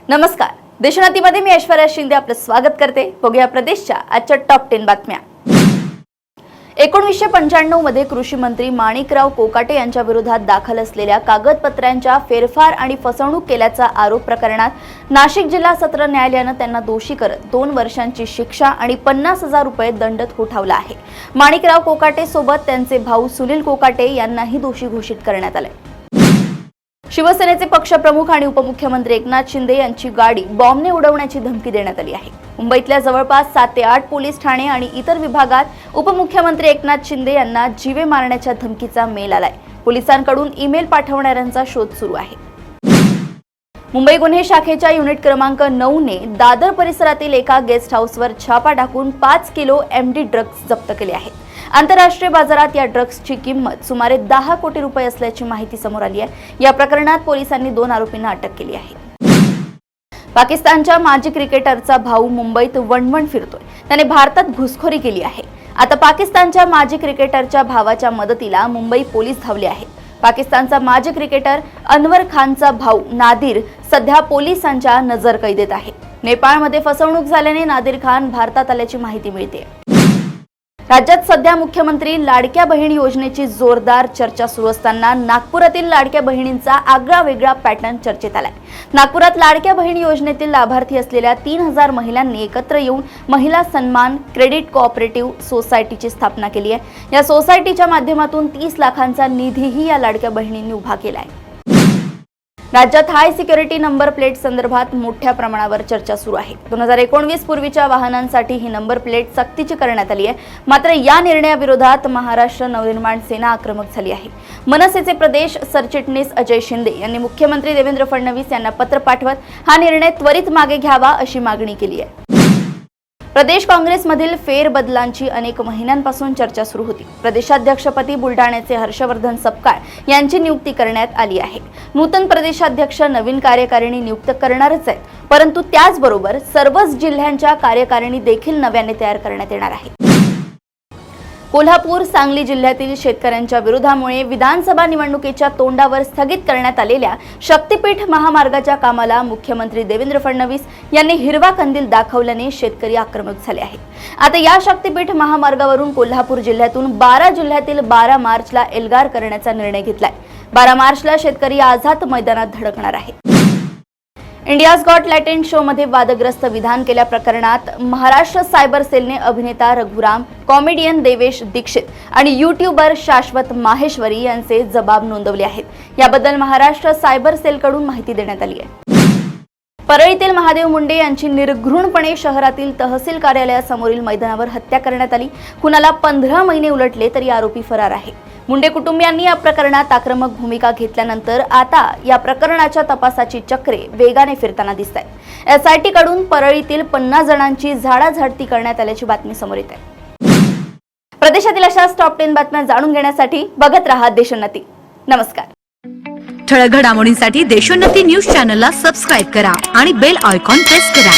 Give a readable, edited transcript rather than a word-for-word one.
नमस्कार, देशोन्नतीमध्ये मी ऐश्वर्या शिंदे आपलं स्वागत करते। बघूया प्रदेशच्या आजच्या टॉप 10 बातम्या। 1995 मध्ये कृषी मंत्री माणिकराव कोकाटे यांच्या विरोधात दाखल असलेल्या कागदपत्रांच्या फेरफार आणि फसवणूक केल्याचा आरोप प्रकरणात नाशिक जिल्हा सत्र न्यायालयाने त्यांना दोषी करत 2 वर्षांची शिक्षा आणि 50,000 रुपये दंड ठोठावला आहे। माणिकराव कोकाटे सोबत त्यांचे भाऊ सुनील कोकाटे यांनाही दोषी घोषित करण्यात आले। शिवसेनेचे पक्षप्रमुख आणि उपमुख्यमंत्री एकनाथ शिंदे यांची गाडी बॉम्बने उडवण्याची धमकी देण्यात आली आहे। मुंबईतल्या जवळपास 7 ते 8 पोलीस ठाणे आणि इतर विभागात उपमुख्यमंत्री एकनाथ शिंदे यांना जीवे मारण्याच्या धमकीचा मेल आलाय। पोलिसांकडून ईमेल पाठवणाऱ्यांचा शोध सुरू आहे। मुंबई गुन्हे शाखेच्या युनिट क्रमांक 9 ने दादर परिसरातील एका गेस्ट हाऊसवर छापा टाकून 5 किलो एमडी ड्रग्ज जप्त केले आहेत। आंतरराष्ट्रीय बाजारात या ड्रग्जची किंमत सुमारे 10 कोटी रुपये असल्याची माहिती समोर आली आहे। या प्रकरणात पोलिसांनी 2 आरोपींना अटक केली आहे। पाकिस्तानच्या माजी क्रिकेटरचा भाऊ मुंबईत वणवण फिरतोय। त्याने भारतात घुसखोरी केली आहे। आता पाकिस्तानच्या माजी क्रिकेटरच्या भावाच्या मदतीला मुंबई पोलीस धावले आहेत। पाकिस्तानचा माजी क्रिकेटर अनवर खानचा भाऊ नादिर सध्या पोलिसांच्या नजरकैदेत आहे। नेपाळमध्ये फसवणूक झाल्याने नादिर खान भारतात आल्याची माहिती मिळते। राज्यात सध्या मुख्यमंत्री लाडक्या बहीण योजनेची जोरदार चर्चा सुरू असताना नागपुरातील लाडक्या बहिणींचा आगळा वेगळा पॅटर्न चर्चेत आलाय। नागपुरात लाडक्या बहीण योजनेतील लाभार्थी असलेल्या 3000 महिलांनी एकत्र येऊन महिला सन्मान क्रेडिट कोऑपरेटिव्ह सोसायटीची स्थापना केली आहे। या सोसायटीच्या माध्यमातून 30 लाखांचा निधीही या लाडक्या बहिणींनी उभा केलाय। राज्यात हाय सिक्युरिटी नंबर प्लेट संदर्भात मोठ्या प्रमाणावर चर्चा सुरू आहे। 2019 पूर्वीच्या वाहनांसाठी ही नंबर प्लेट सक्तीची करण्यात आली आहे। मात्र या निर्णयाविरोधात महाराष्ट्र नवनिर्माण सेना आक्रमक झाली आहे। मनसेचे प्रदेश सरचिटणीस अजय शिंदे यांनी मुख्यमंत्री देवेंद्र फडणवीस यांना पत्र पाठवत हा निर्णय त्वरित मागे घ्यावा अशी मागणी केली आहे। प्रदेश काँग्रेसमधील फेरबदलांची अनेक महिन्यांपासून चर्चा सुरू होती। प्रदेशाध्यक्षपदी बुलढाण्याचे हर्षवर्धन सपकाळ यांची नियुक्ती करण्यात आली आहे। नूतन प्रदेशाध्यक्ष नवीन कार्यकारिणी नियुक्त करणारच आहेत, परंतु त्याचबरोबर सर्वच जिल्ह्यांच्या कार्यकारिणी देखील नव्याने तयार करण्यात येणार आहे। कोल्हापूर सांगली जिल्ह्यातील शेतकऱ्यांच्या विरोधामुळे विधानसभा निवडणुकीच्या तोंडावर स्थगित करण्यात आलेल्या शक्तीपीठ महामार्गाच्या कामाला मुख्यमंत्री देवेंद्र फडणवीस यांनी हिरवा कंदील दाखवल्याने शेतकरी आक्रमक झाले आहेत। आता या शक्तीपीठ महामार्गावरून कोल्हापूर जिल्ह्यातून 12 जिल्ह्यातील 12 मार्चला एल्गार करण्याचा निर्णय घेतलाय। 12 मार्चला शेतकरी आझाद मैदानात धडकणार आहेत। इंडियाज गॉट टॅलेंट शो मध्ये वादग्रस्त विधान केल्या प्रकरणात महाराष्ट्र सायबर सेलने अभिनेता रघुराम, कॉमेडियन देवेश दीक्षित आणि यूट्यूबर शाश्वत माहेश्वरी यांचे जबाब नोंदवले आहेत। याबद्दल महाराष्ट्र सायबर सेलकडून माहिती देण्यात आली आहे। परळीतील महादेव मुंडे यांची निर्घृणपणे शहरातील तहसील कार्यालयासमोरील मैदानावर हत्या करण्यात आली। खुनाला 15 महिने उलटले तरी आरोपी फरार आहे। मुंडे कुटुंबियांनी या प्रकरणात आक्रमक भूमिका घेतल्यानंतर आता या प्रकरणाच्या तपासाची चक्रे वेगाने फिरताना दिसतात। एसआयटी कडून परळीतील 50 जणांची झाडाझाडती करण्यात आल्याची बातमी समोर येत आहे। प्रदेशातील अशाच टॉप 10 बातम्या जाणून घेण्यासाठी बघत रहा देशोन्नती। नमस्कार। ठळक घडामोडींसाठी देशोन्नती न्यूज चॅनलला सबस्क्राइब करा आणि बेल आयकॉन प्रेस करा।